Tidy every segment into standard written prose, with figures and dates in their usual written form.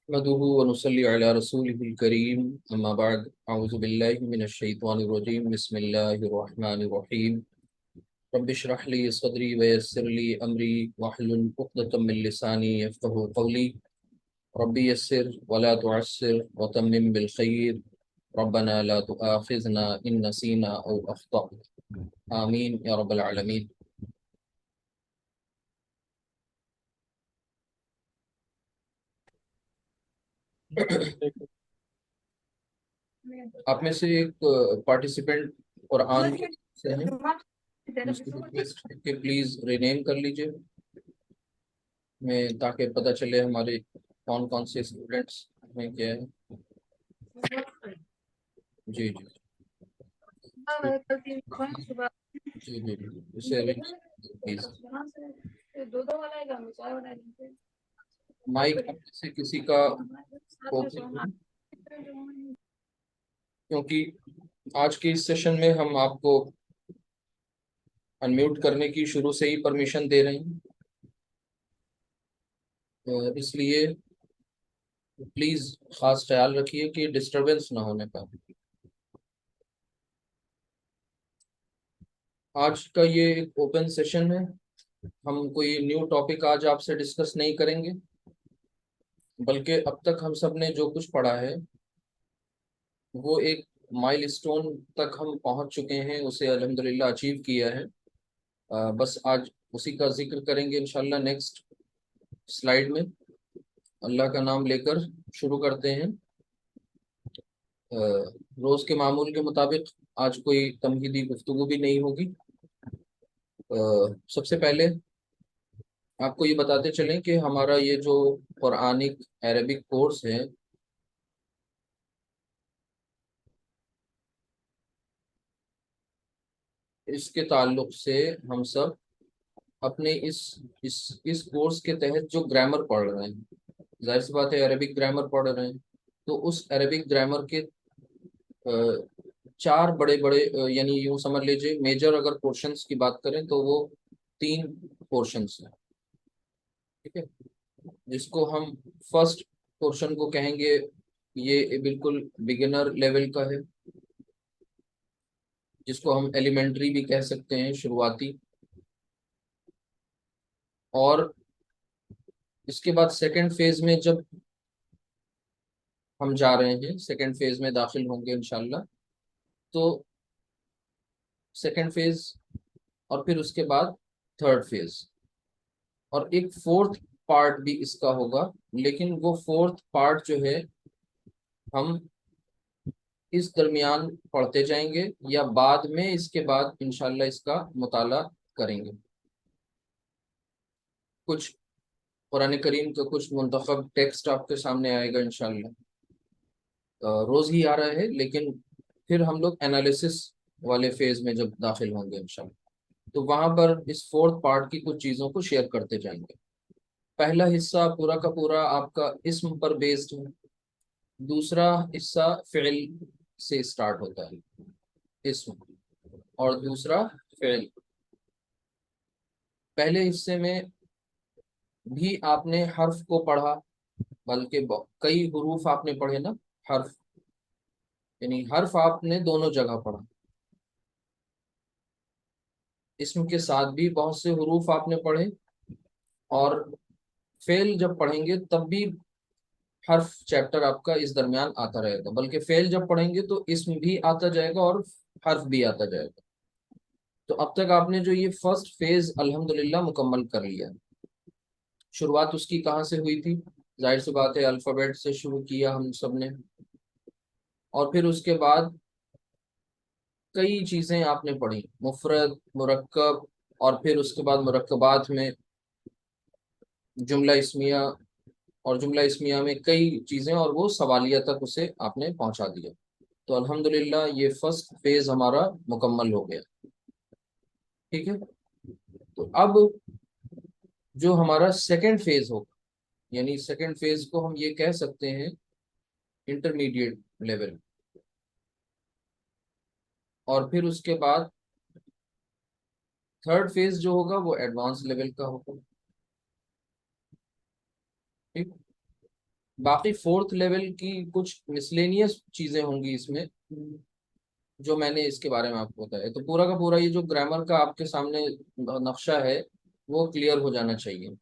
नहमदुहु व नुसल्ली अला रसूलिहिल करीम अम्मा बाद अऊज़ु बिल्लाहि मिनश शैतानिर रजीम बिस्मिल्लाहिर रहमानिर रहीम रब्बि इश्रह ली सदरी व यस्सिर ली अमरी वहलुल उक़दतम मिन लिसानी यफ़क़हू क़ौली रब्बि यस्सिर व ला तुअस्सिर व तम्मिम बिल खैर रब्बना ला तुआखिज़ना इन नसीना औ अख़्तअना आमीन या रब्बल आलमीन। आप में से एक पार्टिसिपेंट कुरान से हैं, उसकी रिक्वेस्ट है कि प्लीज रिनेम कर लीजिए मैं, ताकि पता चले हमारे कौन कौन से स्टूडेंट्स में क्या है। जी जी जी जी जी इसे प्लीज माइक आप में से किसी का ओपन हो, क्योंकि आज के इस सेशन में हम आपको अनम्यूट करने की शुरू से ही परमिशन दे रहे हैं, तो इसलिए प्लीज खास ख्याल रखिए कि डिस्टरबेंस ना होने पाए। आज का ये एक ओपन सेशन है, हम कोई न्यू टॉपिक आज आपसे डिस्कस नहीं करेंगे, बल्कि अब तक हम सब ने जो कुछ पढ़ा है वो एक माइलस्टोन तक हम पहुंच चुके हैं, उसे अल्हम्दुलिल्लाह अचीव किया है। बस आज उसी का जिक्र करेंगे इंशाल्लाह नेक्स्ट स्लाइड में। अल्लाह का नाम लेकर शुरू करते हैं। रोज के मामूल के मुताबिक आज कोई तमहीदी गुफ्तगू भी नहीं होगी। सबसे पहले आपको ये बताते चलें कि हमारा ये जो कुरानिक अरबिक कोर्स है, इसके ताल्लुक से हम सब अपने इस कोर्स के तहत जो ग्रामर पढ़ रहे हैं, जाहिर सी बात है अरबिक ग्रामर पढ़ रहे हैं, तो उस अरबिक ग्रामर के चार बड़े बड़े यानी यूं समझ लीजिए मेजर अगर पोर्शंस की बात करें तो वो तीन पोर्शंस हैं। ठीक है, जिसको हम फर्स्ट पोर्शन को कहेंगे, ये बिल्कुल बिगिनर लेवल का है, जिसको हम एलिमेंट्री भी कह सकते हैं, शुरुआती। और इसके बाद सेकंड फेज में जब हम जा रहे हैं, सेकंड फेज में दाखिल होंगे इंशाल्लाह, तो सेकंड फेज और फिर उसके बाद थर्ड फेज और एक फोर्थ पार्ट भी इसका होगा, लेकिन वो फोर्थ पार्ट जो है हम इस दरमियान पढ़ते जाएंगे या बाद में इसके बाद इंशाल्लाह इसका मुताला करेंगे। कुछ कुरान करीम का कुछ मुंतखब टेक्स्ट आपके सामने आएगा इंशाल्लाह, रोज ही आ रहा है, लेकिन फिर हम लोग एनालिसिस वाले फेज में जब दाखिल होंगे इंशाल्लाह, तो वहां पर इस फोर्थ पार्ट की कुछ चीजों को शेयर करते जाएंगे। पहला हिस्सा पूरा का पूरा आपका इस्म पर बेस्ड है, दूसरा हिस्सा फ़िल से स्टार्ट होता है, इस्म, और दूसरा फ़िल। पहले हिस्से में भी आपने हर्फ को पढ़ा, बल्कि कई हुरूफ आपने पढ़े ना, हर्फ यानी हर्फ आपने दोनों जगह पढ़ा। इस्म के साथ भी बहुत से हुरूफ आपने पढ़े, और फेल जब पढ़ेंगे तब भी हर्फ चैप्टर आपका इस दरमियान आता रहेगा, बल्कि फेल जब पढ़ेंगे तो इस्म भी आता जाएगा और हर्फ भी आता जाएगा। तो अब तक आपने जो ये फर्स्ट फेज अल्हम्दुलिल्लाह मुकम्मल कर लिया। शुरुआत उसकी कहाँ से हुई थी? जाहिर सी बात है अल्फ़ाबेट से शुरू किया हम सब ने, और फिर उसके बाद कई चीजें आपने पढ़ी, मुफरद, मुरक्कब, और फिर उसके बाद मुरक्कबात में जुमला इस्मिया, और जुमला इस्मिया में कई चीजें, और वो सवालिया तक उसे आपने पहुंचा दिया। तो अल्हम्दुलिल्लाह ये फर्स्ट फेज हमारा मुकम्मल हो गया। ठीक है, तो अब जो हमारा सेकंड फेज होगा, यानी सेकंड फेज को हम ये कह सकते हैं इंटरमीडिएट लेवल, और फिर उसके बाद थर्ड फेज जो होगा वो एडवांस लेवल का होगा। ठीक, बाकी फोर्थ लेवल की कुछ मिसलेनियस चीजें होंगी इसमें, जो मैंने इसके बारे में आपको बताया। तो पूरा का पूरा ये जो ग्रामर का आपके सामने नक्शा है वो क्लियर हो जाना चाहिए।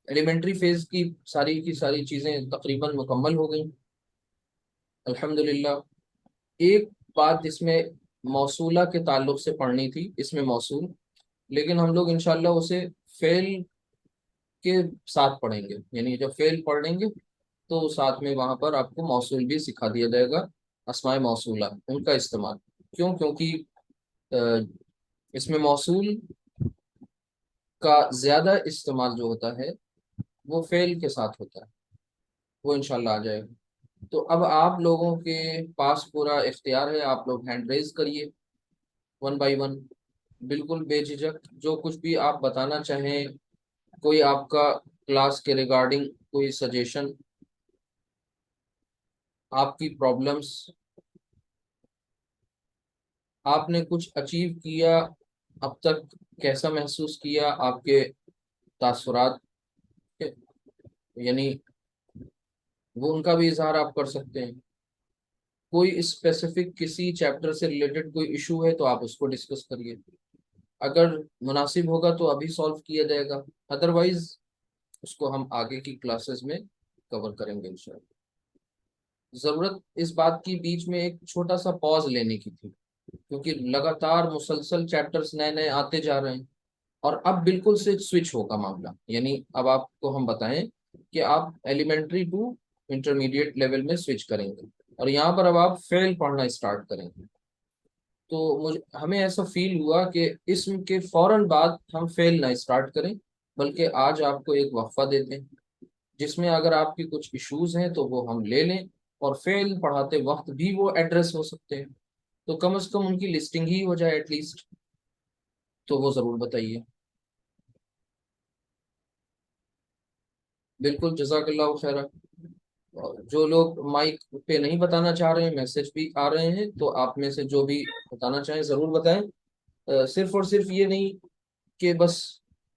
एलिमेंट्री फेज की सारी चीजें तकरीबन मुकम्मल हो गई अल्हम्दुलिल्लाह। एक बात इसमें मौसूला के ताल्लुक से पढ़नी थी, इसमें मौसूल, लेकिन हम लोग इंशाल्लाह उसे फेल के साथ पढ़ेंगे, यानी जब फेल पढ़ेंगे तो साथ में वहां पर आपको मौसूल भी सिखा दिया जाएगा। अस्माए मौसूला उनका इस्तेमाल, क्यों? क्योंकि अ, इसमें मौसूल का ज्यादा इस्तेमाल जो होता है वो फेल के साथ होता है, वो इंशाल्लाह आ जाएगा। तो अब आप लोगों के पास पूरा इख्तियार है, आप लोग हैंड रेज करिए वन बाय वन, बिल्कुल बेझिझक, जो कुछ भी आप बताना चाहें, कोई आपका क्लास के रिगार्डिंग कोई सजेशन, आपकी प्रॉब्लम्स, आपने कुछ अचीव किया अब तक, कैसा महसूस किया, आपके तासुरात, यानी वो उनका भी इजहार आप कर सकते हैं। कोई स्पेसिफिक किसी चैप्टर से रिलेटेड कोई इशू है तो आप उसको डिस्कस करिए, अगर मुनासिब होगा तो अभी सॉल्व किया जाएगा, अदरवाइज उसको हम आगे की क्लासेस में कवर करेंगे इंशाल्लाह। जरूरत इस बात की बीच में एक छोटा सा पॉज लेने की थी, क्योंकि लगातार मुसलसल चैप्टर्स नए नए आते जा रहे हैं, और अब बिल्कुल से स्विच होगा मामला, यानी अब आपको हम बताएं कि आप एलिमेंट्री टू इंटरमीडिएट लेवल में स्विच करेंगे, और यहाँ पर अब आप फेल पढ़ना स्टार्ट करेंगे। तो मुझे हमें ऐसा फील हुआ कि इसम के फौरन बाद हम फेल ना स्टार्ट करें, बल्कि आज आपको एक वक्फा देते हैं, जिसमें अगर आपकी कुछ इश्यूज हैं तो वो हम ले लें, और फेल पढ़ाते वक्त भी वो एड्रेस हो सकते हैं, तो कम से कम उनकी लिस्टिंग ही हो जाए एटलीस्ट। तो वो जरूर बताइए। बिल्कुल, जजाकल्लाह खैर। जो लोग माइक पे नहीं बताना चाह रहे हैं, मैसेज भी आ रहे हैं, तो आप में से जो भी बताना चाहें जरूर बताएं। सिर्फ और सिर्फ ये नहीं कि बस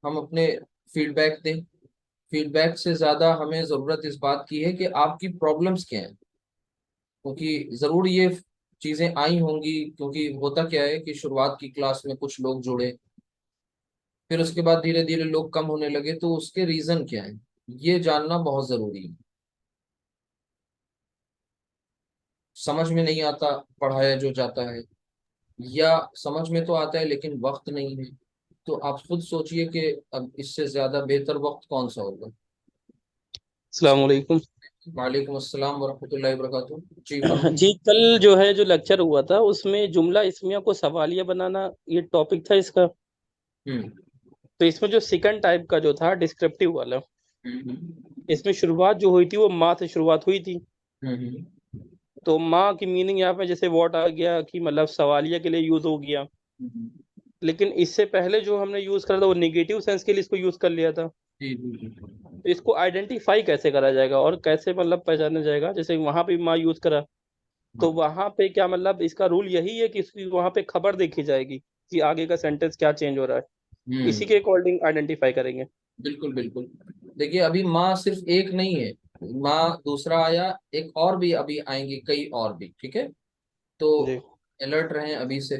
हम अपने फीडबैक दें, फीडबैक से ज्यादा हमें जरूरत इस बात की है कि आपकी प्रॉब्लम्स क्या हैं, क्योंकि जरूर ये चीजें आई होंगी, क्योंकि होता क्या है कि शुरुआत की क्लास में कुछ लोग जुड़े, फिर उसके बाद धीरे धीरे लोग कम होने लगे, तो उसके रीजन क्या है ये जानना बहुत जरूरी है। समझ में नहीं आता पढ़ाया जो जाता है, या समझ में तो आता है लेकिन वक्त नहीं है, तो आप खुद सोचिए कि अब इससे ज्यादा बेहतर वक्त कौन सा होगा। अस्सलाम वालेकुम। वालेकुम अस्सलाम वरहमतुल्लाहि वबरकातुहू। जी फरमा। जी, कल जो है जो लेक्चर हुआ था उसमें जुमला इसमिया को सवालिया बनाना ये टॉपिक था इसका। हम्म तो इसमें जो सेकंड टाइप का जो था डिस्क्रिप्टिव वाला, हम्म इसमें शुरुआत जो हुई थी वो माँ से शुरुआत हुई थी। हम्म तो माँ की मीनिंग यहाँ पे जैसे वॉट आ गया कि मतलब सवालिया के लिए यूज हो गया। हम्म, लेकिन इससे पहले जो हमने यूज करा था वो निगेटिव सेंस के लिए इसको यूज कर लिया था। जी जी जी। तो इसको आइडेंटिफाई कैसे करा जाएगा और कैसे मतलब पहचाना जाएगा? जैसे वहां पे माँ यूज करा, तो हाँ। वहां पे क्या मतलब इसका रूल यही है कि इसकी वहां पे खबर देखी जाएगी कि आगे का सेंटेंस क्या चेंज हो रहा है, इसी के हम्म। अकॉर्डिंग आइडेंटिफाई करेंगे। बिल्कुल बिल्कुल। देखिए, अभी माँ सिर्फ एक नहीं है, माँ दूसरा आया, एक और भी अभी आएंगे, कई और भी, ठीक है। तो जी। अलर्ट रहें अभी से।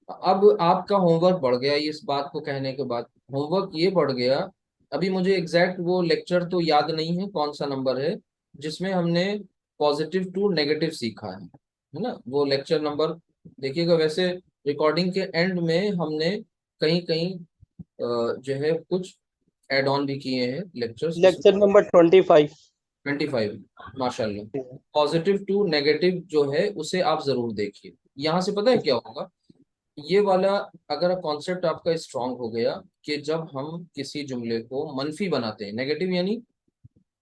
अब आपका होमवर्क बढ़ गया, इस बात को कहने के बाद होमवर्क ये बढ़ गया। अभी मुझे एग्जैक्ट वो लेक्चर तो याद नहीं है कौन सा नंबर है, जिसमें हमने पॉजिटिव टू नेगेटिव सीखा है ना, वो लेक्चर नंबर देखिएगा। वैसे रिकॉर्डिंग के एंड में हमने कहीं कहीं जो है कुछ एड ऑन भी किए हैं लेक्चर्स इसमें। Lecture number 25। 25, माशाल्लाह। पॉजिटिव टू नेगेटिव जो है उसे आप जरूर देखिए। यहाँ से पता है क्या होगा, ये वाला अगर कॉन्सेप्ट आपका स्ट्रांग हो गया कि जब हम किसी जुमले को मनफी बनाते हैं, नेगेटिव यानी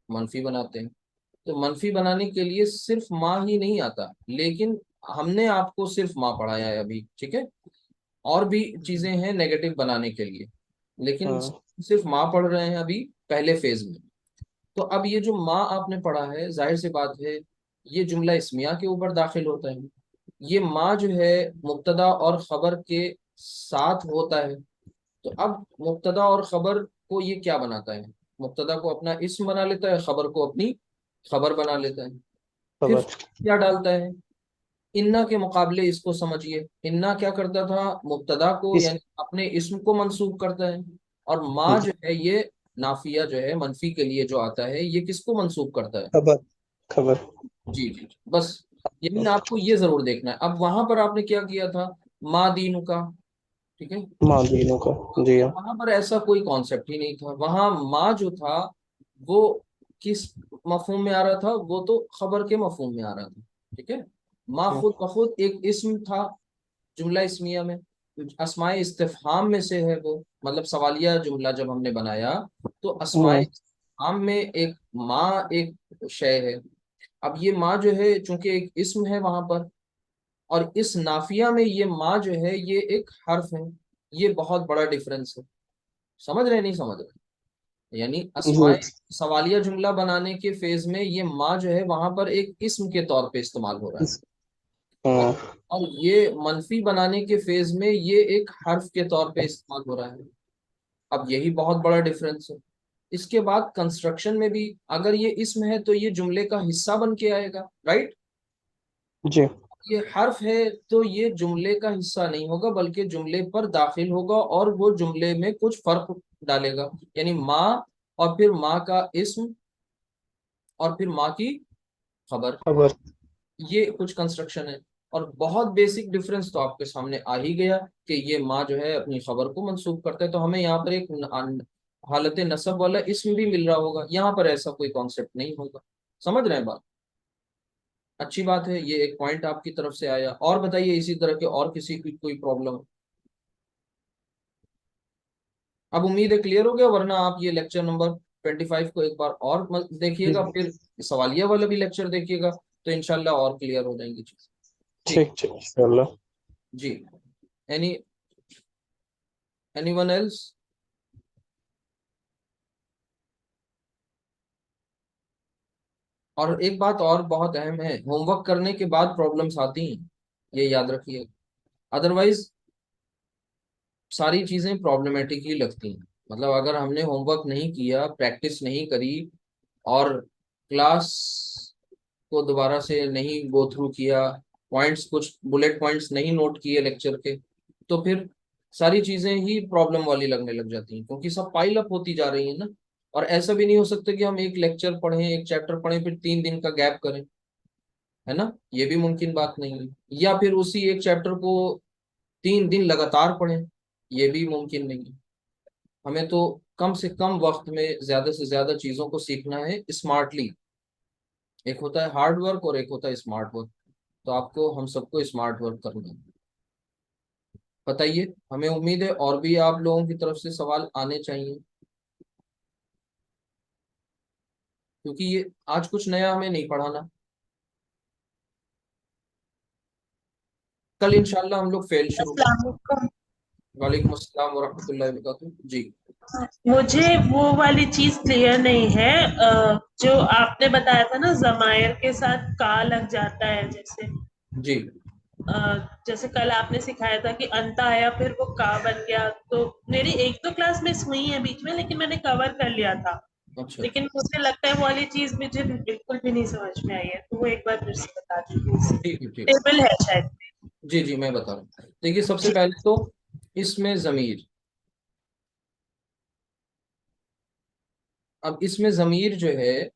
मनफी बनाते हैं, तो मनफी बनाने के लिए सिर्फ माँ ही नहीं आता, लेकिन हमने आपको सिर्फ माँ पढ़ाया है अभी, ठीक है। और भी चीजें हैं नेगेटिव बनाने के लिए, लेकिन हाँ। सिर्फ माँ पढ़ रहे हैं अभी पहले फेज में। तो अब ये जो माँ आपने पढ़ा है, जाहिर सी बात है ये जुमला इस्मिया के ऊपर दाखिल होता है। ये माँ जो है मुब्तदा और खबर के साथ होता है। तो अब मुब्तदा और खबर को ये क्या बनाता है, मुब्तदा को अपना इस्म बना लेता है, खबर को अपनी खबर बना लेता है। फिर खबर। क्या डालता है, इन्ना के मुकाबले इसको समझिए, इन्ना क्या करता था, मुब्तदा को इस यानी अपने इस्म को मंसूब करता है, और माँ जी, जो है ये नाफिया जो है मनफी के लिए जो आता है, ये किसको मंसूब करता है। खबर। खबर। जी जी जी, बस यानी आपको ये जरूर देखना है। अब वहां पर आपने क्या किया था, माँ दीनु का, ठीक है। मादीनों का। जी हाँ। वहां पर ऐसा कोई कॉन्सेप्ट ही नहीं था, वहां माँ जो था वो किस मफहूम में आ रहा था, वो तो खबर के मफहूम में आ रहा था, ठीक है। माँ जी। खुद बखुद एक इस्म था, जुमला इस्मिया में, अस्माए इस्तिफहाम में से है वो, मतलब सवालिया जुमला जब हमने बनाया तो अस्माए हम्म। इस्तिफहाम में एक माँ एक शय है। अब ये माँ जो है चूंकि एक इस्म है वहां पर, और इस नाफिया में ये माँ जो है ये एक हर्फ है, ये बहुत बड़ा डिफरेंस है। समझ रहे नहीं समझ रहे, यानी अस्माए जी। सवालिया जुमला बनाने के फेज में ये माँ जो है वहां पर एक इस्म के तौर पे इस्तेमाल हो रहा है, इस हाँ। और ये मनफी बनाने के फेज में ये एक हर्फ के तौर पे इस्तेमाल हो रहा है। अब यही बहुत बड़ा डिफरेंस है। इसके बाद कंस्ट्रक्शन में भी अगर ये इस्म है तो ये जुमले का हिस्सा बन के आएगा, राइट। जी। ये हर्फ है तो ये जुमले का हिस्सा नहीं होगा, बल्कि जुमले पर दाखिल होगा और वो जुमले में कुछ फर्क डालेगा, यानी माँ और फिर माँ का इस्म और फिर माँ की खबर, खबर। ये कुछ कंस्ट्रक्शन है। और बहुत बेसिक डिफरेंस तो आपके सामने आ ही गया कि ये माँ जो है अपनी खबर को मंसूब करता है, तो हमें यहाँ पर एक हालत नसब वाला इसम भी मिल रहा होगा, यहाँ पर ऐसा कोई कॉन्सेप्ट नहीं होगा। समझ रहे हैं बात, अच्छी बात है, ये एक पॉइंट आपकी तरफ से आया। और बताइए इसी तरह के और किसी की कोई प्रॉब्लम। अब उम्मीद है क्लियर हो गया, वरना आप ये लेक्चर नंबर 25 को एक बार और देखिएगा, जी। फिर सवालिया वाला भी लेक्चर देखिएगा, तो इंशाल्लाह और क्लियर हो जाएंगी चीज। ठीक। ठीक ठीक इंशाल्लाह। जी। Any anyone else. और एक बात और बहुत अहम है, होमवर्क करने के बाद प्रॉब्लम्स आती हैं, ये याद रखिए, अदरवाइज सारी चीजें प्रॉब्लमेटिक ही लगती हैं। मतलब अगर हमने होमवर्क नहीं किया, प्रैक्टिस नहीं करी, और क्लास को दोबारा से नहीं गो थ्रू किया, पॉइंट्स कुछ बुलेट पॉइंट्स नहीं नोट किए लेक्चर के, तो फिर सारी चीजें ही प्रॉब्लम वाली लगने लग जाती हैं, क्योंकि सब पाइल अप होती जा रही है ना। और ऐसा भी नहीं हो सकता कि हम एक लेक्चर पढ़ें, एक चैप्टर पढ़ें, फिर 3 दिन का गैप करें, है ना, ये भी मुमकिन बात नहीं है। या फिर उसी एक चैप्टर को 3 दिन लगातार पढ़ें, ये भी मुमकिन नहीं है। हमें तो कम से कम वक्त में ज्यादा से ज्यादा चीजों को सीखना है स्मार्टली। एक होता है हार्ड वर्क और एक होता है स्मार्ट वर्क, तो आपको हम सबको स्मार्ट वर्क करना है। बताइए, हमें उम्मीद है और भी आप लोगों की तरफ से सवाल आने चाहिए, क्योंकि ये आज कुछ नया हमें नहीं पढ़ाना। कल इंशाल्लाह हम लोग फेल शुरू अस्सलाम करेंगे। वालेकुम। वालेकुम अस्सलाम वरहमतुल्लाहि वबरकातुहू जी। मुझे वो वाली चीज क्लियर नहीं है, जो आपने बताया था ना, जमायर के साथ का लग जाता है, जैसे जी। जैसे कल आपने सिखाया था कि अंता आया फिर वो का बन गया, तो मेरी एक दो क्लास मिस हुई है बीच में, लेकिन मैंने कवर कर लिया था। अच्छा। लेकिन मुझे लगता है वो वाली चीज मुझे बिल्कुल भी नहीं समझ में आई है, तो वो एक बार फिर से बता दीजिए। ठीक है ठीक। टेबल है शायद। जी जी मैं बता रहा हूँ, देखिए सबसे जी। पहले तो इसमें जमीर। अब इसमें जमीर जो है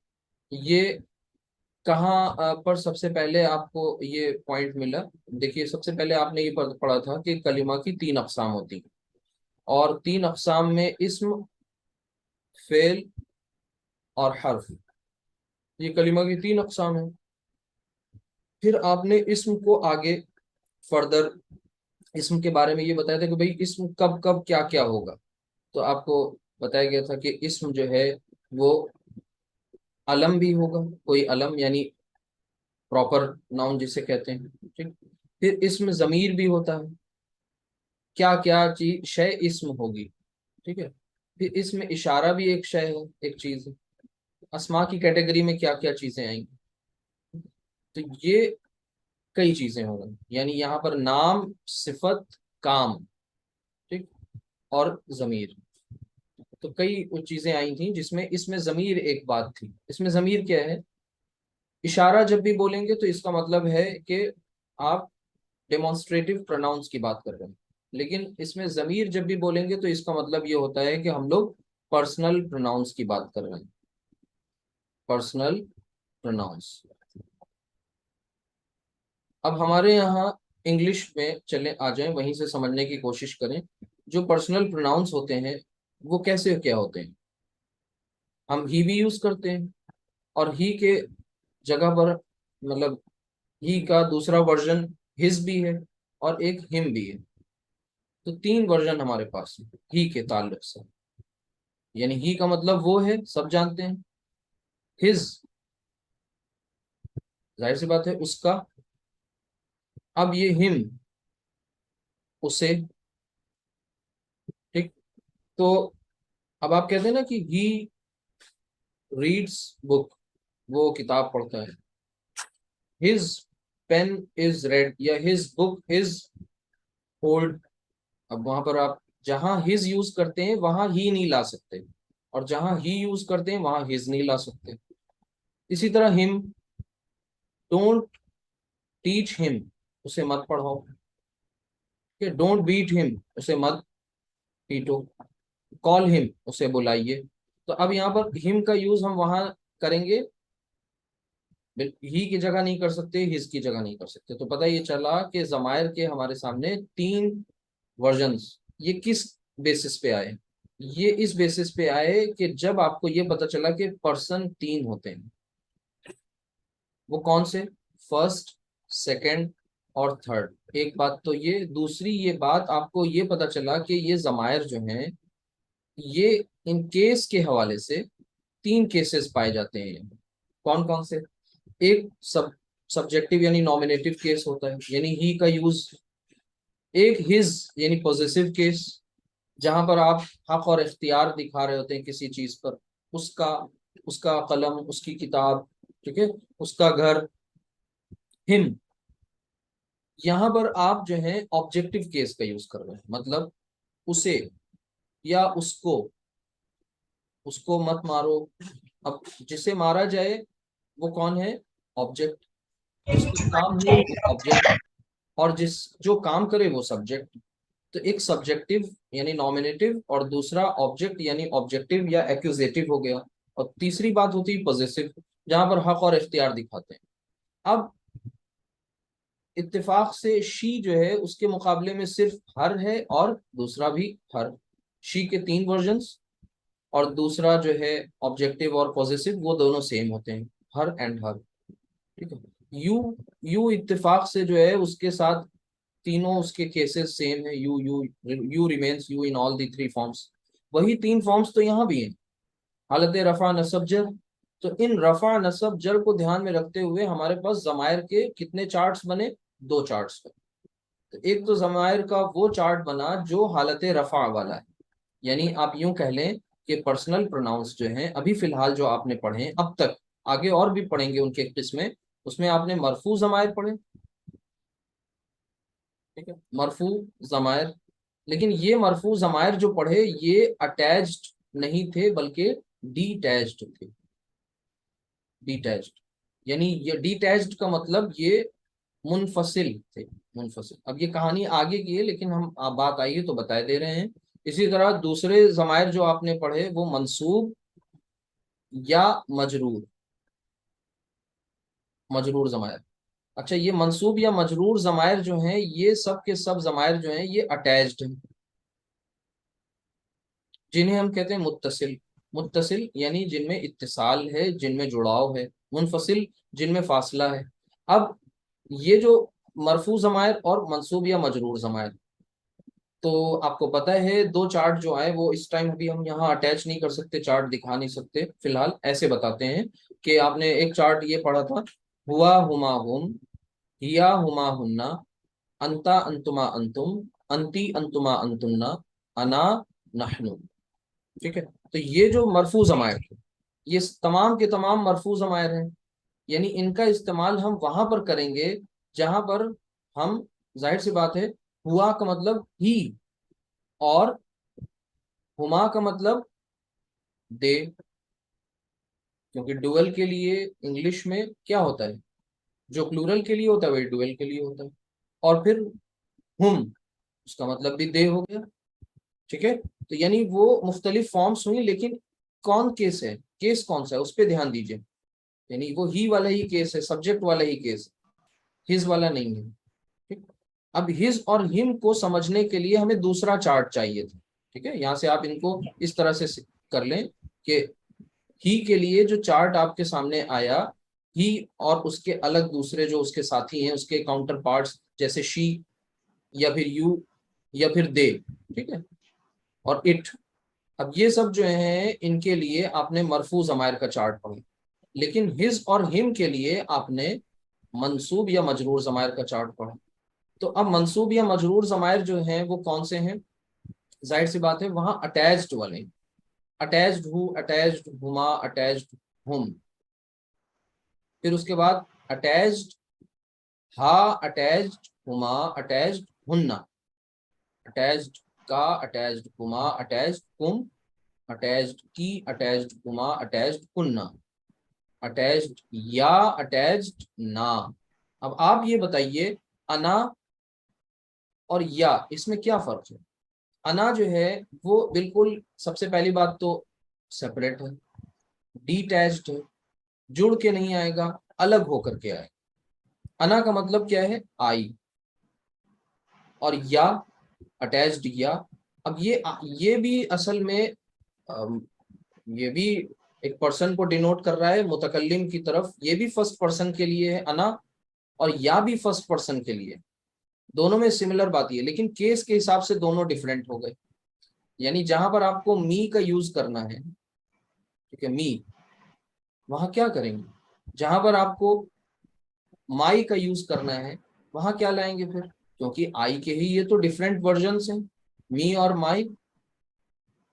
ये कहाँ पर सबसे पहले आपको ये पॉइंट मिला। देखिए सबसे पहले आपने ये पढ़ा था कि कलिमा की 3 अकसाम होती हैं, और 3 अकसाम में इस्म, फेल और हर्फ, ये कलिमा की 3 अकसाम है। फिर आपने इस्म को आगे फर्दर इस्म के बारे में ये बताया था कि भाई इस्म कब कब क्या क्या होगा। तो आपको बताया गया था कि इस्म जो है वो अलम भी होगा, कोई अलम यानी प्रॉपर नाउन जिसे कहते हैं, ठीक। फिर इसमें जमीर भी होता है, क्या क्या चीज शय इस्म होगी, ठीक है। फिर इसमें इशारा भी एक शय है, एक चीज है। अस्मा की कैटेगरी में क्या क्या चीजें आएंगी, तो ये कई चीजें होंगी, यानी यहाँ पर नाम, सिफत, काम, ठीक, और जमीर। तो कई चीजें आई थी जिसमें इसमें जमीर एक बात थी। इसमें जमीर क्या है? इशारा जब भी बोलेंगे तो इसका मतलब है कि आप डेमोन्स्ट्रेटिव प्रोनाउंस की बात कर रहे हैं, लेकिन इसमें जमीर जब भी बोलेंगे तो इसका मतलब ये होता है कि हम लोग पर्सनल प्रोनाउंस की बात कर रहे हैं। Personal pronouns. अब हमारे यहाँ इंग्लिश में चले आ जाएं, वहीं से समझने की कोशिश करें। जो पर्सनल प्रोनाउंस होते हैं वो कैसे क्या होते हैं? हम ही भी यूज करते हैं, और ही के जगह पर मतलब ही का दूसरा वर्जन हिज भी है और एक हिम भी है। तो तीन वर्जन हमारे पास है ही के ताल्लुक से। यानी ही का मतलब वो है, सब जानते हैं। हिज, जाहिर सी बात है उसका। अब ये हिम, उसे। ठीक। तो अब आप कहते हैं ना कि ही रीड्स बुक, वो किताब पढ़ता है। हिज पेन इज रेड, या हिज बुक इज ओल्ड। अब वहां पर आप जहां हिज यूज करते हैं वहां ही नहीं ला सकते, और जहां ही यूज करते हैं वहां हिज नहीं ला सकते। इसी तरह हिम, डोंट टीच हिम, उसे मत पढ़ाओ। डोंट बीट हिम, उसे मत पीटो। कॉल हिम, उसे बुलाइए। तो अब यहाँ पर हिम का यूज हम वहां करेंगे, ही की जगह नहीं कर सकते, हिज की जगह नहीं कर सकते। तो पता ये चला कि जमायर के हमारे सामने तीन वर्जन्स। ये किस बेसिस पे आए? ये इस बेसिस पे आए कि जब आपको ये पता चला कि पर्सन तीन होते हैं। वो कौन से? फर्स्ट, सेकंड और थर्ड। एक बात तो ये, दूसरी ये बात आपको ये पता चला कि ये जमायर जो हैं ये इन केस के हवाले से तीन केसेस पाए जाते हैं। कौन कौन से? एक सब्जेक्टिव यानी नॉमिनेटिव केस होता है, यानी ही का यूज। एक हिज यानी पॉजेसिव केस, जहां पर आप हक और इख्तियार दिखा रहे होते हैं किसी चीज पर। उसका, उसका कलम, उसकी किताब, ठीक है, उसका घर। हिम, यहाँ पर आप जो है ऑब्जेक्टिव केस का यूज कर रहे हैं, मतलब उसे या उसको। उसको मत मारो। अब जिसे मारा जाए वो कौन है? ऑब्जेक्ट। जिसका काम हो वो ऑब्जेक्ट, और जिस जो काम करे वो सब्जेक्ट। तो एक सब्जेक्टिव यानी नॉमिनेटिव, और दूसरा ऑब्जेक्ट यानी ऑब्जेक्टिव या एक्यूजेटिव हो गया। और तीसरी बात होती है पॉजेसिव, जहां पर हक और इख्तियार दिखाते हैं। अब इत्तेफाक से शी जो है उसके मुकाबले में सिर्फ हर है, और दूसरा भी हर। शी के तीन वर्जन्स, और दूसरा जो है ऑब्जेक्टिव और पॉजेसिव, वो दोनों सेम होते हैं, हर एंड हर। ठीक है। यू, यू इत्तेफाक से जो है उसके साथ तीनों उसके केसेस सेम है। You you you remains you in all the three forms. वही तीन फॉर्म्स तो यहाँ भी हैं, हालत रफा नसब जर। तो इन रफा नसब जर को ध्यान में रखते हुए हमारे पास जमायर के कितने चार्ट्स बने? दो चार्ट्स बने। तो एक तो जमायर का वो चार्ट बना जो हालत रफा वाला है, यानी आप यूं कह लें कि पर्सनल प्रोनाउंस जो हैं अभी फिलहाल जो आपने पढ़े अब तक, आगे और भी पढ़ेंगे उनके किस्में, उसमें आपने मरफू जमायर पढ़े। ठीक है, मरफू जमायर। लेकिन ये मरफू जमायर जो पढ़े ये अटैच्ड नहीं थे, बल्कि डीटैच्ड थे। डीटैच्ड यानी ये डीटैच्ड का मतलब ये मुनफसिल थे। मुनफसिल। अब ये कहानी आगे की है, लेकिन हम आप बात आई है तो बता दे रहे हैं। इसी तरह दूसरे जमायर जो आपने पढ़े वो मंसूब या मजरूर। मजरूर जमायर। अच्छा, ये मंसूब या मजरूर जमायर जो हैं ये सब के सब जमायर जो हैं ये अटैच्ड हैं, जिन्हें हम कहते हैं मुत्तसिल। मुत्तसिल यानी जिनमें इत्तिसाल है, जिनमें जुड़ाव है। मुनफसिल, जिनमें फासला है। अब ये जो मरफू जमायर और मंसूब या मजरूर जमायर, तो आपको पता है दो चार्ट जो आए वो इस टाइम अभी हम यहाँ अटैच नहीं कर सकते, चार्ट दिखा नहीं सकते। फिलहाल ऐसे बताते हैं कि आपने एक चार्ट ये पढ़ा था, हुआ हुमा हुम, हिया हुमा हुन्ना, अंता अंतुमा अंतुम, अंती अंतुमा अंतुन्ना, अना नहनु। ठीक है। तो ये जो मरफू जमायर थे ये तमाम के तमाम मरफू जमायर हैं, यानी इनका इस्तेमाल हम वहां पर करेंगे जहां पर हम, जाहिर सी बात है, हुआ का मतलब ही, और हुमा का मतलब दे, क्योंकि डुअल के लिए इंग्लिश में क्या होता है, जो प्लूरल के लिए होता है वही डुअल के लिए होता है। और फिर हुम, उसका मतलब भी दे हो गया। ठीक है, तो यानी वो मुख्तलिफ फॉर्म्स हुई, लेकिन कौन केस है, केस कौन सा है उस पर ध्यान दीजिए। यानी वो ही वाला ही केस है, सब्जेक्ट वाला ही केस, हिज वाला नहीं है। ठीक, अब हिज और हिम को समझने के लिए हमें दूसरा चार्ट चाहिए था। ठीक है, यहाँ से आप इनको इस तरह से कर लें कि ही के लिए जो चार्ट आपके सामने आया, ही और उसके अलग दूसरे जो उसके साथी हैं, उसके काउंटर पार्ट्स, जैसे शी या फिर यू या फिर दे, ठीक है, और इट। अब ये सब जो है इनके लिए आपने मरफू ज़मायर का चार्ट पढ़ा, लेकिन हिज और हिम के लिए आपने मंसूब या मजरूर ज़मायर का चार्ट पढ़ा। तो अब मंसूब या मजरूर ज़मायर जो हैं वो कौन से हैं, जाहिर सी बात है वहां अटैच्ड वाले, attached who, attached Huma, attached हुम। फिर उसके बाद अटैच्ड हा, अटैच्ड हुमा, अटैच्ड हुन्ना, अटैच्ड का, अटैच्ड हुमा, अटैच्ड कुम, अटैच्ड की, अटैच्ड हुमा, अटैच्ड कुन्ना, अटैच्ड या, अटैच्ड ना। अब आप ये बताइए, अना और या इसमें क्या फर्क है। अना जो है वो बिल्कुल सबसे पहली बात तो सेपरेट है, डिटैच्ड है, जुड़ के नहीं आएगा, अलग होकर के आएगा। अना का मतलब क्या है, आई। और या, अटैच्ड या, अब ये भी असल में अम, ये भी एक पर्सन को डिनोट कर रहा है मुतकल्लिम की तरफ, ये भी फर्स्ट पर्सन के लिए है अना, और या भी फर्स्ट पर्सन के लिए। दोनों में सिमिलर बात है, लेकिन केस के हिसाब से दोनों डिफरेंट हो गए। यानी जहां पर आपको मी का यूज करना है, ठीक है, मी, वहां क्या करेंगे, जहां पर आपको माई का यूज करना है वहां क्या लाएंगे फिर, क्योंकि आई के ही ये तो डिफरेंट वर्जन्स हैं, मी और माई।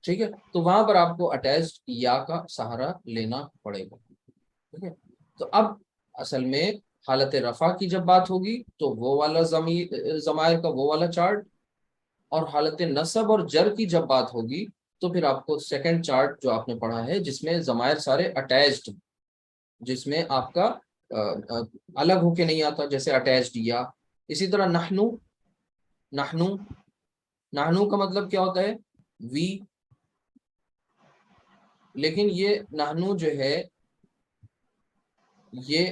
ठीक है, तो वहां पर आपको अटैच्ड या का सहारा लेना पड़ेगा। ठीक है, तो अब असल में हालत रफा की जब बात होगी तो वो वाला जमायर का वो वाला चार्ट, और हालत नसब और जर की जब बात होगी तो फिर आपको सेकंड चार्ट जो आपने पढ़ा है जिसमें जमायर सारे अटैच्ड, जिसमें आपका अलग होके नहीं आता, जैसे अटैच्ड या। इसी तरह नहनु, नहनु, नहनु का मतलब क्या होता है, वी, लेकिन ये नहनु जो है ये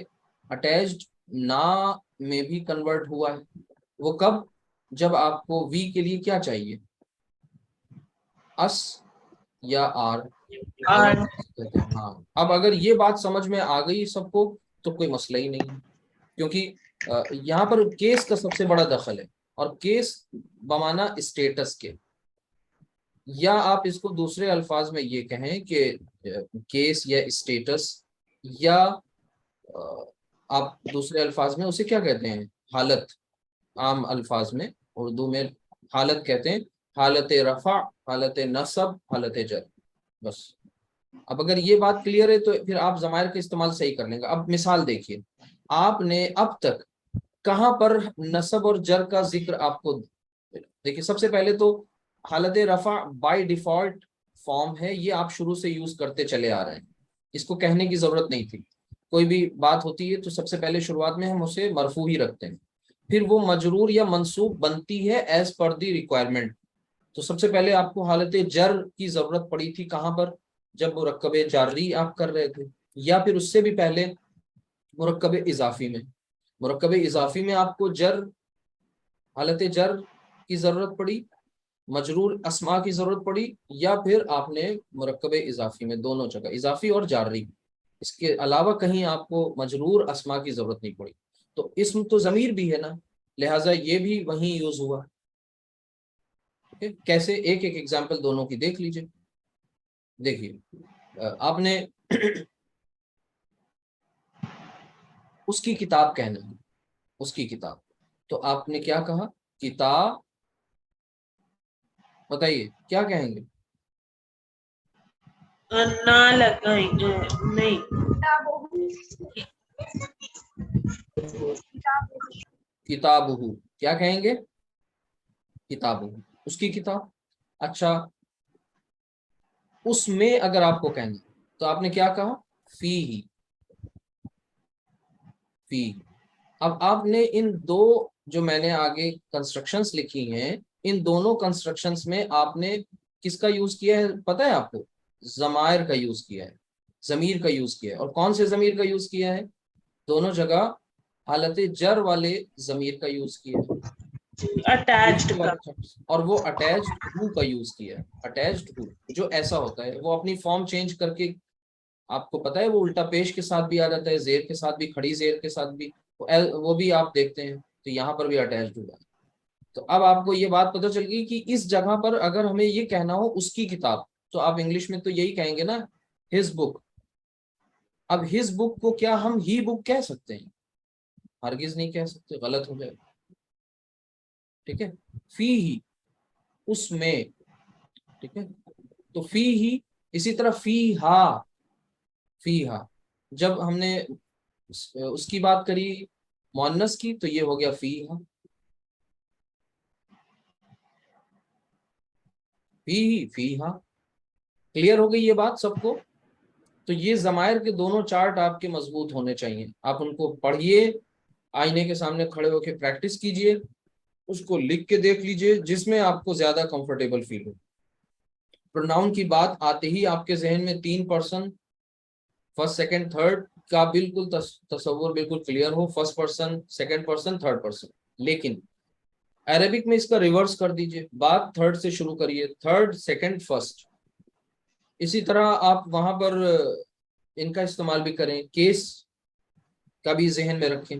अटैच्ड ना में भी कन्वर्ट हुआ है। वो कब, जब आपको वी के लिए क्या चाहिए, अस या आर, दोनों और कहते हैं। हाँ, अब अगर ये बात समझ में आ गई सबको तो कोई मसला ही नहीं है, क्योंकि यहाँ पर केस का सबसे बड़ा दखल है, और केस बमाना स्टेटस के, या आप इसको दूसरे अल्फाज में ये कहें कि केस या स्टेटस, या आप दूसरे अल्फाज में उसे क्या कहते हैं, हालत। आम अल्फाज में उर्दू में हालत कहते हैं, हालत रफा, हालत नसब, हालत जर, बस। अब अगर ये बात क्लियर है तो फिर आप जमायर का इस्तेमाल सही कर लेंगे। अब मिसाल देखिए, आपने अब तक कहां पर नसब और जर का जिक्र आपको, देखिए सबसे पहले तो हालत रफा बाय डिफॉल्ट फॉर्म है, ये आप शुरू से यूज करते चले आ रहे हैं, इसको कहने की जरूरत नहीं थी। कोई भी बात होती है तो सबसे पहले शुरुआत में हम उसे मरफू ही रखते हैं, फिर वो मजरूर या मंसूब बनती है एज पर दी रिक्वायरमेंट। तो सबसे पहले आपको हालत जर की जरूरत पड़ी थी कहां पर, जब मुरक्कब जारी आप कर रहे थे, या फिर उससे भी पहले मुरक्कब इजाफी में। मुरक्कब इजाफी में आपको जर, हालत जर की जरूरत पड़ी, मजरूर अस्मा की जरूरत पड़ी, या फिर आपने मुरक्कब इजाफी में, दोनों जगह इजाफी और जारी, इसके अलावा कहीं आपको मजरूर अस्मा की जरूरत नहीं पड़ी। तो इसम तो जमीर भी है ना, लिहाजा ये भी वहीं यूज हुआ। ठीक है, कैसे, एक एक एग्जांपल दोनों की देख लीजिए। देखिए आपने उसकी किताब कहना है, उसकी किताब, तो आपने क्या कहा, किताब, बताइए क्या कहेंगे, ना लगाएंगे नहीं, किताबहू, क्या कहेंगे, किताबहू, उसकी किताब। अच्छा, उसमें अगर आपको कहना तो आपने क्या कहा, फी ही, फी। अब आपने इन दो जो मैंने आगे कंस्ट्रक्शंस लिखी हैं, इन दोनों कंस्ट्रक्शंस में आपने किसका यूज किया है पता है आपको, जमायर का यूज किया है, जमीर का यूज किया है। और कौन से जमीर का यूज किया है, दोनों जगह हालत जर वाले जमीर का यूज किया है, अटैच्ड दूसरी का। वाले, और वो अटैच्ड हु का यूज किया है। अटैच्ड हु जो ऐसा होता है वो अपनी फॉर्म चेंज करके, आपको पता है वो उल्टा पेश के साथ भी आ जाता है, जेर के साथ भी, खड़ी जेर के साथ भी, वो भी आप देखते हैं। तो यहाँ पर भी अटैच्ड हुआ है। तो अब आपको ये बात पता चल गई कि इस जगह पर अगर हमें ये कहना हो उसकी किताब, तो आप इंग्लिश में तो यही कहेंगे ना, हिज बुक। अब हिज बुक को क्या हम ही बुक कह सकते हैं, हरगिज नहीं कह सकते, गलत हो जाएगा। ठीक है, फी ही, उसमें। ठीक है, तो फी ही, इसी तरह फी हा, फी हा, जब हमने उसकी बात करी मुअन्नस की, तो ये हो गया फी हा, फी ही, फी हा। क्लियर हो गई ये बात सबको। तो ये जमायर के दोनों चार्ट आपके मजबूत होने चाहिए, आप उनको पढ़िए, आईने के सामने खड़े होकर प्रैक्टिस कीजिए, उसको लिख के देख लीजिए, जिसमें आपको ज्यादा कंफर्टेबल फील हो। प्रोनाउन की बात आते ही आपके जहन में 3 पर्सन, फर्स्ट सेकंड थर्ड का बिल्कुल तस्वुर बिल्कुल क्लियर हो, first person, second person, third person. लेकिन अरेबिक में इसका रिवर्स कर दीजिए, बात थर्ड से शुरू करिए, थर्ड सेकंड फर्स्ट। इसी तरह आप वहां पर इनका इस्तेमाल भी करें, केस का भी जहन में रखें,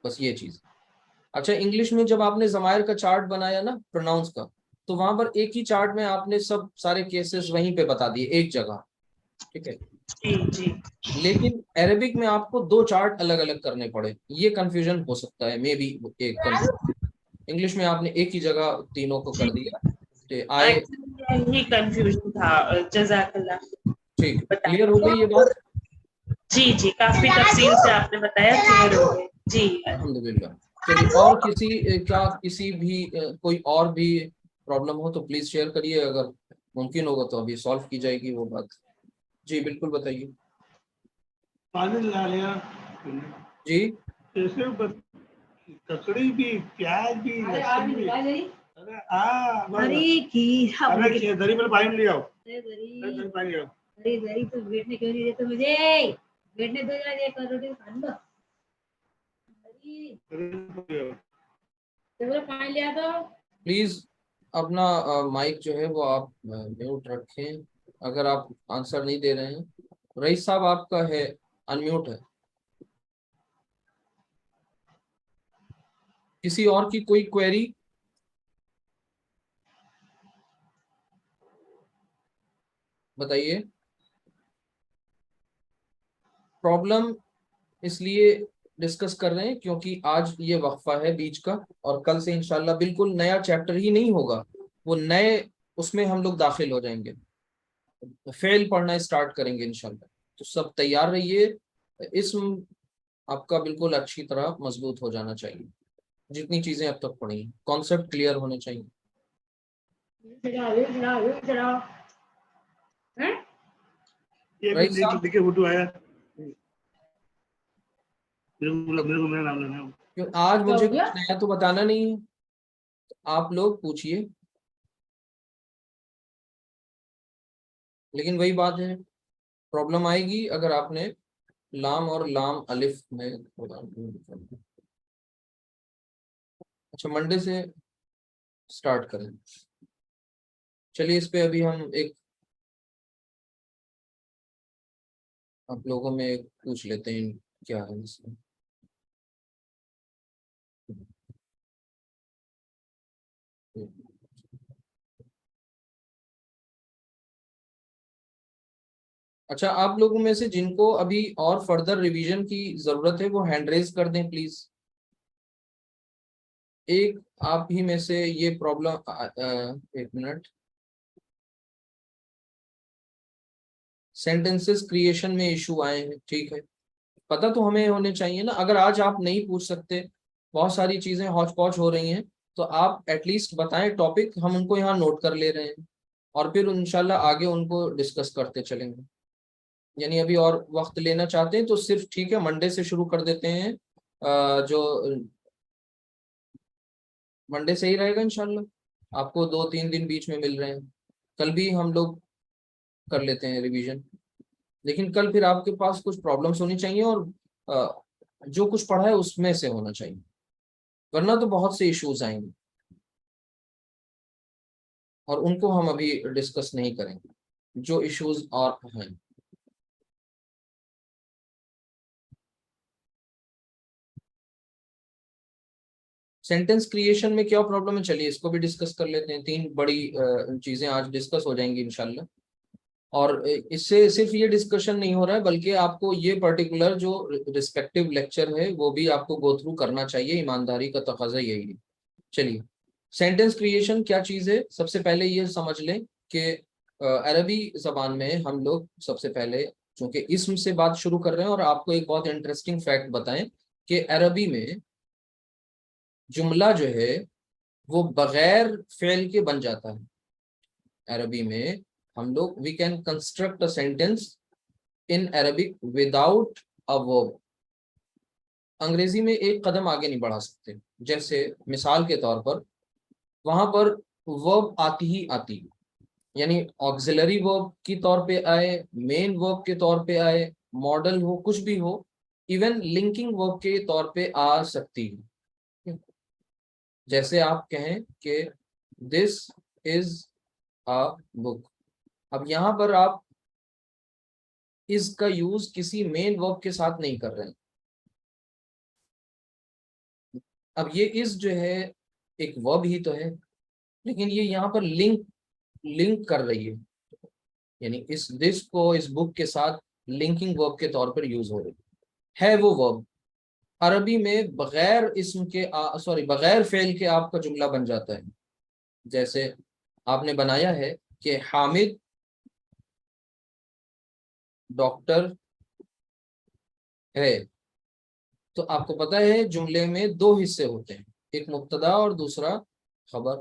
बस ये चीज। अच्छा, इंग्लिश में जब आपने जमायर का चार्ट बनाया ना प्रोनाउंस का, तो वहां पर एक ही चार्ट में आपने सब सारे केसेस वहीं पे बता दिए एक जगह। ठीक है, जी जी। लेकिन अरेबिक में आपको दो चार्ट अलग अलग करने पड़े, ये कंफ्यूजन हो सकता है, मे बी एक कंफ्यूजन। इंग्लिश में आपने एक ही जगह तीनों को जी कर दिया, तो आए। एक्चुअली यही कंफ्यूजन था। जजाकल्लाह। ठीक, क्लियर हो गई ये बताइए। बात। जी जी, काफी तफसील से आपने बताया, क्लियर हो गए जी। अल्हम्दुलिल्लाह। चलिए, और किसी का किसी भी कोई और भी प्रॉब्लम हो तो प्लीज शेयर करिए, अगर मुमकिन होगा तो अभी सॉल्व की जाएगी वो बात। जी बिल्कुल, बताइए। पानी ला लिया जी, जैसे ककड़ी भी, प्याज भी, लहसुन भी। अरे हाँ, अरे की अरे दरी पर पानी ले आओ, अरे दरी पानी ले आओ। दरी तो बैठने क्यों नहीं देते मुझे, बैठने दो यार, एक रोटी खा लो। अरे पानी ले आ दो। प्लीज अपना माइक जो है वो आप म्यूट रखें, अगर आप आंसर नहीं दे रहे हैं। रईस साहब आपका है, अनम्यूट है। किसी और की कोई क्वेरी, बताइए। प्रॉब्लम इसलिए डिस्कस कर रहे हैं क्योंकि आज ये वक्फा है बीच का, और कल से इंशाल्लाह बिल्कुल नया चैप्टर ही नहीं होगा, वो नए उसमें हम लोग दाखिल हो जाएंगे, फेल पढ़ना स्टार्ट करेंगे इंशाल्लाह। तो सब तैयार रहिए, इसम आपका बिल्कुल अच्छी तरह मजबूत हो जाना चाहिए, जितनी चीजें अब तक पढ़ी, कॉन्सेप्ट क्लियर होने चाहिए। ये रईस साहब, देखिए फोटो आया, मेरे को मेरा नाम लेना है। क्यों आज मुझे हो गया? कुछ नया तो बताना नहीं है, आप लोग पूछिए, लेकिन वही बात है, प्रॉब्लम आएगी अगर आपने लाम और लाम अलिफ में। अच्छा, मंडे से स्टार्ट करें। चलिए, इस पे अभी हम एक आप लोगों में एक पूछ लेते हैं, क्या है इसमें। अच्छा, आप लोगों में से जिनको अभी और फर्दर रिवीजन की जरूरत है वो हैंड रेज कर दें प्लीज। एक आप ही में से ये प्रॉब्लम, एक मिनट, सेंटेंसेस क्रिएशन में इशू आए हैं, ठीक है, पता तो हमें होने चाहिए ना। अगर आज आप नहीं पूछ सकते, बहुत सारी चीजें हौच पौच हो रही हैं, तो आप एटलीस्ट बताएं टॉपिक, हम उनको यहाँ नोट कर ले रहे हैं। और फिर इंशाल्लाह आगे उनको डिस्कस करते चलेंगे। यानी अभी और वक्त लेना चाहते हैं तो सिर्फ ठीक है, मंडे से शुरू कर देते हैं। जो मंडे सही रहेगा इंशाल्लाह, आपको 2-3 दिन बीच में मिल रहे हैं। कल भी हम लोग कर लेते हैं रिवीजन, लेकिन कल फिर आपके पास कुछ प्रॉब्लम्स होनी चाहिए और जो कुछ पढ़ा है उसमें से होना चाहिए, वरना तो बहुत से इश्यूज आएंगे और उनको हम अभी डिस्कस नहीं करेंगे, जो इश्यूज और हैं। सेंटेंस क्रिएशन में क्या प्रॉब्लम है, चलिए इसको भी डिस्कस कर लेते हैं। 3 बड़ी चीजें आज डिस्कस हो जाएंगी इंशाल्लाह। और इससे सिर्फ ये डिस्कशन नहीं हो रहा है, बल्कि आपको ये पर्टिकुलर जो रिस्पेक्टिव लेक्चर है वो भी आपको गो थ्रू करना चाहिए, ईमानदारी का तकाजा यही है। चलिए, सेंटेंस क्रिएशन क्या चीज है, सबसे पहले ये समझ लें कि अरबी जबान में हम लोग सबसे पहले चूंकि इस्म से बात शुरू कर रहे हैं, और आपको एक बहुत इंटरेस्टिंग फैक्ट बताएं कि अरबी में जुमला जो है वो बगैर फेल के बन जाता है। अरबी में हम लोग we can construct a sentence in Arabic without a verb. Angrezi में एक कदम आगे नहीं बढ़ा सकते। जैसे मिसाल के तौर पर वहां पर वर्ब आती ही आती है, यानी ऑक्सिलरी वर्ब की तौर पे आए, मेन वर्ब के तौर पे आए, मॉडल हो, कुछ भी हो, इवन लिंकिंग वर्ब के तौर पे आ सकती है। जैसे आप कहें कि दिस इज अ बुक। अब यहाँ पर आप इस का यूज किसी मेन वर्ब के साथ नहीं कर रहे हैं। अब ये इस जो है एक वर्ब ही तो है, लेकिन ये यहाँ पर लिंक कर रही है, यानी इस दिस को इस बुक के साथ लिंकिंग वर्ब के तौर पर यूज हो रही है वो वर्ब। अरबी में बगैर इस्म के बगैर फेल के आपका जुमला बन जाता है। जैसे आपने बनाया है कि हामिद डॉक्टर है, तो आपको पता है जुमले में 2 हिस्से होते हैं, एक मुब्तदा और दूसरा खबर।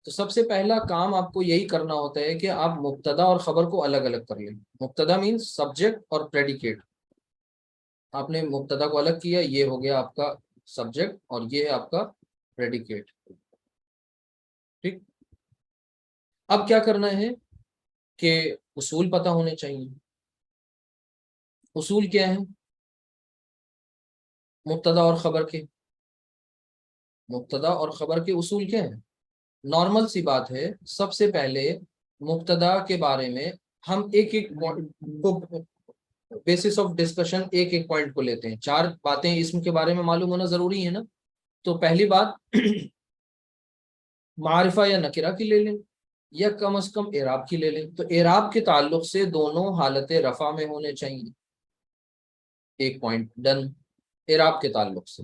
तो सबसे पहला काम आपको यही करना होता है कि आप मुब्तदा और खबर को अलग अलग कर लें। मुब्तदा मीन्स सब्जेक्ट और प्रेडिकेट। आपने मुब्तदा को अलग किया, ये हो गया आपका सब्जेक्ट और ये है आपका प्रेडिकेट। ठीक, अब क्या करना है कि उसूल पता होने चाहिए। उसूल क्या है मुब्तदा और खबर के? मुब्तदा और खबर के उसूल क्या है? नॉर्मल सी बात है, सबसे पहले मुब्तदा के बारे में हम एक एक को बेसिस ऑफ डिस्कशन एक एक पॉइंट को लेते हैं। 4 बातें इसम के बारे में मालूम होना जरूरी है ना। तो पहली बात मारिफा या नकिरा की ले लें, या कम से कम एराब की ले लें। तो एराब के ताल्लुक से दोनों हालत रफा में होने चाहिए। एक पॉइंट डन एराब के ताल्लुक से,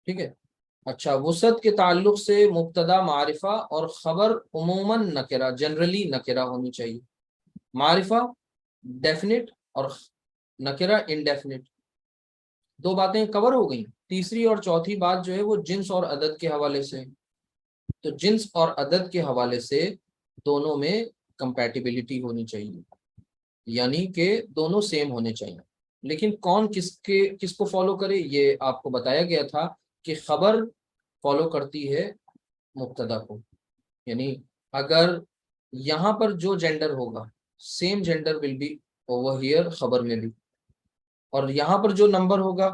ठीक है। अच्छा, वसत के ताल्लुक से मुब्तदा मारिफा और खबर उमूमन नकिरा, जनरली नकिरा होनी चाहिए। मारिफा डेफिनेट और नकिरा इनडेफिनेट। 2 बातें कवर हो गई। तीसरी और चौथी बात जो है वो जिन्स और अदद के हवाले से। तो जिन्स और अदद के हवाले से दोनों में कंपैटिबिलिटी होनी चाहिए, यानी कि दोनों सेम होने चाहिए। लेकिन कौन किसको फॉलो करे, ये आपको बताया गया था कि खबर फॉलो करती है मुब्तदा को। यानी अगर यहाँ पर जो जेंडर होगा, same gender will be over here खबर में भी, और यहाँ पर जो नंबर होगा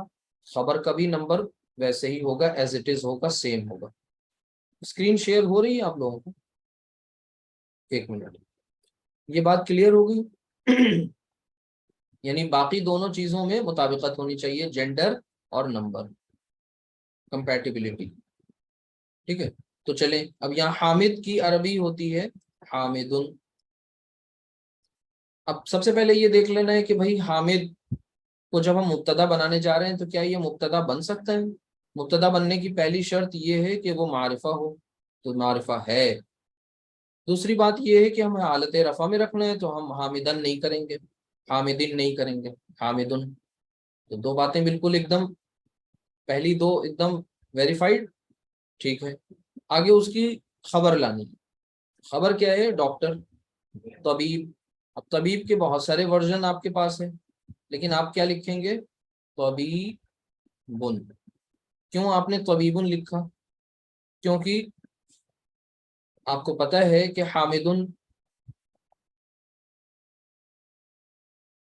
खबर का भी नंबर वैसे ही होगा, एज इट इज होगा, सेम होगा। स्क्रीन शेयर हो रही है आप लोगों को? 1 मिनट, ये बात क्लियर हो गई? यानी बाकी दोनों चीजों में मुताबिकत होनी चाहिए, जेंडर और नंबर, कंपैटिबिलिटी। ठीक है, तो चलें अब यहाँ हामिद की अरबी होती है हामिदुन। अब सबसे पहले ये देख लेना है कि भाई हामिद को जब हम मुब्तदा बनाने जा रहे हैं तो क्या ये मुब्तदा बन सकता है? मुब्तदा बनने की पहली शर्त ये है कि वो मारिफा हो, तो मारिफा है। दूसरी बात ये है कि हमें हालत रफा में रखना है, तो हम हामिदन नहीं करेंगे, हामिदिन नहीं करेंगे, हामिदुन। तो 2 बातें बिल्कुल एकदम, पहली 2 एकदम वेरीफाइड, ठीक है। आगे उसकी खबर लानी, खबर क्या है? डॉक्टर, तबीब। अब तबीब के बहुत सारे वर्जन आपके पास है, लेकिन आप क्या लिखेंगे? तबीबुन। क्यों आपने तबीबुन लिखा? क्योंकि आपको पता है कि हामिदुन,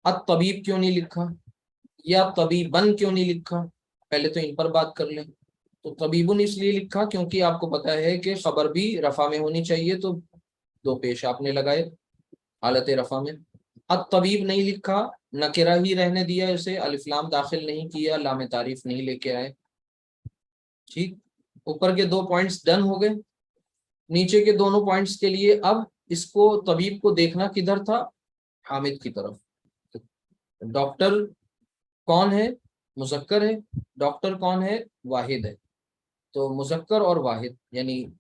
अत तबीब क्यों नहीं लिखा या तबीबन क्यों नहीं लिखा? पहले तो इन पर बात कर लें। तो तबीबुन इसलिए लिखा क्योंकि आपको पता है कि खबर भी रफा में होनी चाहिए, तो दो पेश आपने लगाए हालत रफा में। अब तबीब नहीं लिखा, नकेरा ही रहने दिया, इसे अलिफ लाम दाखिल नहीं किया, लाम तारीफ नहीं लेके आए। ठीक, ऊपर के 2 पॉइंट्स डन हो गए। नीचे के दोनों पॉइंट्स के लिए अब इसको तबीब को देखना किधर था? हामिद की तरफ। डॉक्टर कौन है? मुजक्कर है। डॉक्टर कौन है? वाहिद है। तो मुजक्कर और वाहिद यानी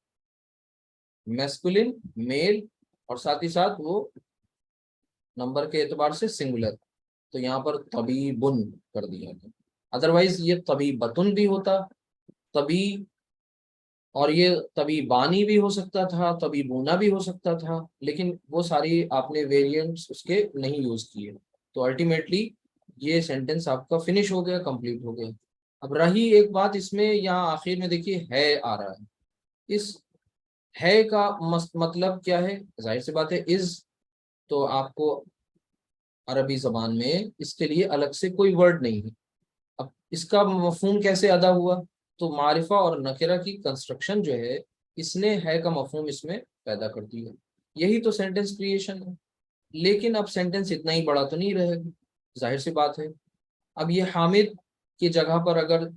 मैस्कुलिन, मेल, और साथ ही साथ वो नंबर के एतबार से सिंगुलर। तो यहाँ पर तबीबुन कर दिया गया। अदरवाइज ये तबीबतुन भी होता, तबी, और ये तबीबानी भी हो सकता था, तबीबूना भी हो सकता था, लेकिन वो सारी आपने वेरिएंट्स उसके नहीं यूज किए। तो अल्टीमेटली ये सेंटेंस आपका फिनिश हो गया, कंप्लीट हो गया। अब रही एक बात इसमें, यहाँ आखिर में देखिए है आ रहा है। इस है का मतलब क्या है? जाहिर सी बात है इज। तो आपको अरबी जबान में इसके लिए अलग से कोई वर्ड नहीं है। अब इसका मफहूम कैसे अदा हुआ? तो मारिफा और नकिरा की कंस्ट्रक्शन जो है, इसने है का मफहूम इसमें पैदा कर दिया। यही तो सेंटेंस क्रिएशन है। लेकिन अब सेंटेंस इतना ही बड़ा तो नहीं रहेगा, जाहिर सी बात है। अब ये हामिद की जगह पर अगर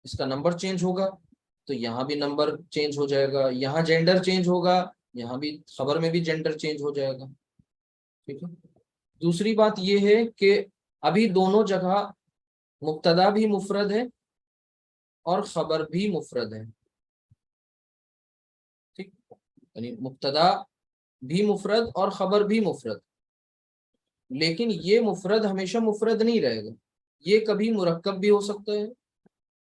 इसका नंबर चेंज होगा तो यहाँ भी नंबर चेंज हो जाएगा, यहाँ जेंडर चेंज होगा, यहाँ भी खबर में भी जेंडर चेंज हो जाएगा। ठीक है। दूसरी बात ये है कि अभी दोनों जगह मुब्तदा भी मुफरद है और खबर भी मुफरद है। ठीक, यानी मुब्तदा भी मुफरद और खबर भी मुफरद। लेकिन ये मुफरद हमेशा मुफरद नहीं रहेगा, ये कभी मुरक्कब भी हो सकता है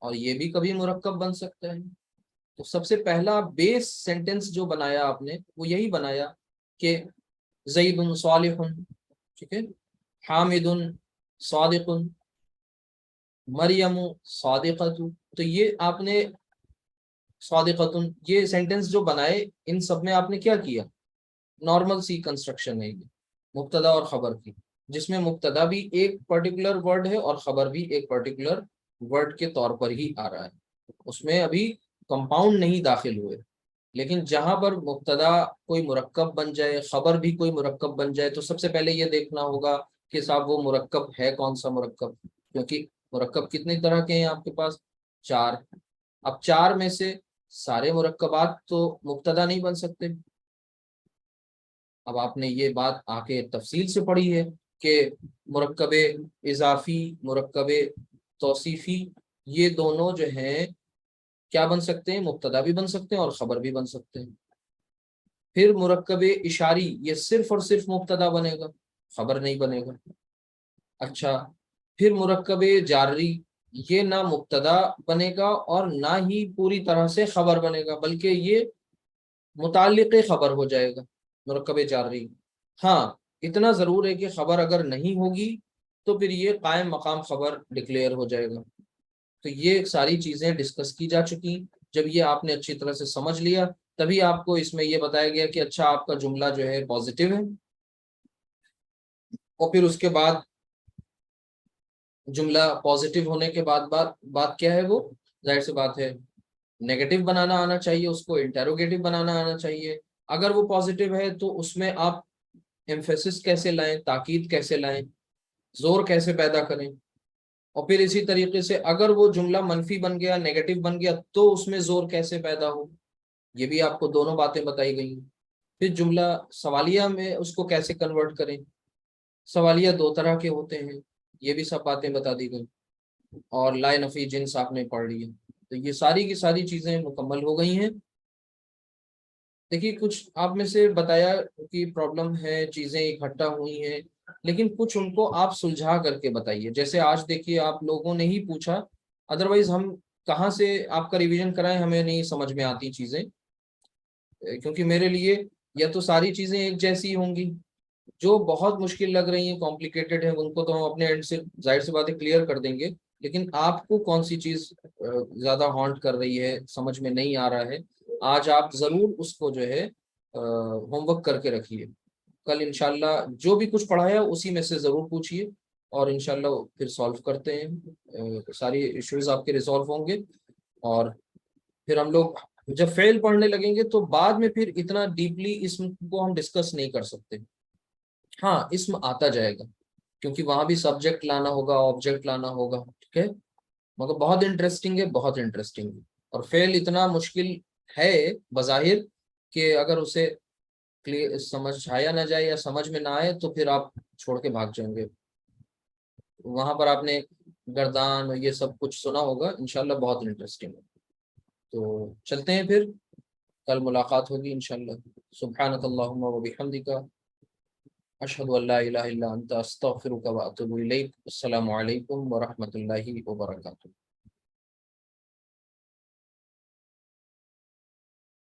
और ये भी कभी मुरक्कब बन सकता है। तो सबसे पहला बेस सेंटेंस जो बनाया आपने वो यही बनाया कि ज़ैदुन सालिहुन, ठीक है, हामिदुन सादिकुन, मरियमु सादिकतु। तो ये आपने सादिकतुन, ये सेंटेंस जो बनाए, इन सब में आपने क्या किया? नॉर्मल सी कंस्ट्रक्शन है ये मुब्तदा और खबर की, जिसमें मुब्तदा भी एक पर्टिकुलर वर्ड है और खबर भी एक पर्टिकुलर वर्ड के तौर पर ही आ रहा है। उसमें अभी कंपाउंड नहीं दाखिल हुए। लेकिन जहां पर मुब्तदा कोई मुरक्कब बन जाए, खबर भी कोई मुरक्कब बन जाए, तो सबसे पहले ये देखना होगा कि साहब वो मुरक्कब है कौन सा मुरक्कब। क्योंकि मुरक्कब कितने तरह के हैं आपके पास? 4। अब 4 में से सारे मुरक्कबात तो मुब्तदा नहीं बन सकते। अब आपने ये बात आके तफसील से पढ़ी है कि मुरक्कब इजाफी, मुरक्कब तौसीफी, ये दोनों जो हैं क्या बन सकते हैं? मुब्तदा भी बन सकते हैं और खबर भी बन सकते हैं। फिर मुरक्कब इशारी, ये सिर्फ और सिर्फ मुब्तदा बनेगा, खबर नहीं बनेगा। अच्छा, फिर मुरक्कब जारी, ये ना मुब्तदा बनेगा और ना ही पूरी तरह से खबर बनेगा, बल्कि ये मुताल्लिक़ खबर हो जाएगा मुरक्कब जारी। हाँ, इतना ज़रूर है कि खबर अगर नहीं होगी तो फिर ये कायम मकाम खबर डिक्लेयर हो जाएगा। तो ये सारी चीज़ें डिस्कस की जा चुकी। जब ये आपने अच्छी तरह से समझ लिया, तभी आपको इसमें ये बताया गया कि अच्छा आपका जुमला जो है पॉजिटिव है। और फिर उसके बाद जुमला पॉजिटिव होने के बाद बात क्या है? वो जाहिर सी बात है नेगेटिव बनाना आना चाहिए, उसको इंटेरोगेटिव बनाना आना चाहिए। अगर वो पॉजिटिव है तो उसमें आप एम्फेसिस कैसे लाएं, ताकीद कैसे लाएं, जोर कैसे पैदा करें। और फिर इसी तरीके से अगर वो जुमला मनफी बन गया, नेगेटिव बन गया, तो उसमें जोर कैसे पैदा हो, ये भी आपको दोनों बातें बताई गई। फिर जुमला सवालिया में उसको कैसे कन्वर्ट करें, सवालिया 2 तरह के होते हैं, ये भी सब बातें बता दी गई। और ला नफी जिन्स आपने पढ़ ली है। तो ये सारी की सारी चीजें मुकम्मल हो गई हैं। देखिए, कुछ आप में से बताया कि प्रॉब्लम है, चीजें इकट्ठा हुई हैं, लेकिन कुछ उनको आप सुलझा करके बताइए। जैसे आज देखिए आप लोगों ने ही पूछा, अदरवाइज हम कहाँ से आपका रिवीजन कराएं, हमें नहीं समझ में आती चीजें। क्योंकि मेरे लिए या तो सारी चीजें एक जैसी होंगी। जो बहुत मुश्किल लग रही हैं, कॉम्प्लिकेटेड है, उनको तो हम अपने एंड से जाहिर सी बातें क्लियर कर देंगे। लेकिन आपको कौन सी चीज ज्यादा हॉन्ट कर रही है, समझ में नहीं आ रहा है, आज आप जरूर उसको जो है होमवर्क करके रखिए। कल इंशाल्लाह जो भी कुछ पढ़ाया उसी में से जरूर पूछिए, और इंशाल्लाह फिर सॉल्व करते हैं, सारी इश्यूज आपके रिजॉल्व होंगे। और फिर हम लोग जब फेल पढ़ने लगेंगे तो बाद में फिर इतना डीपली इसम को हम डिस्कस नहीं कर सकते। हाँ, इसम आता जाएगा, क्योंकि वहां भी सब्जेक्ट लाना होगा, ऑब्जेक्ट लाना होगा, ठीक है। मगर बहुत इंटरेस्टिंग है, बहुत इंटरेस्टिंग है। और फेल इतना मुश्किल है बजाहिर कि अगर उसे क्लियर समझाया ना जाए या समझ में ना आए तो फिर आप छोड़ के भाग जाएंगे। वहां पर आपने गर्दान और ये सब कुछ सुना होगा, इंशाल्लाह बहुत इंटरेस्टिंग है। तो चलते हैं फिर, कल मुलाकात होगी इंशाल्लाह। सुब्हानक अल्लाहुम्मा व बिहम्दिका अशहदु अल्ला इलाहा इल्ला अंता अस्तगफिरुका व अतूबु इलैक। अस्सलामु अलैकुम व रहमतुल्लाहि व बरकातुहू।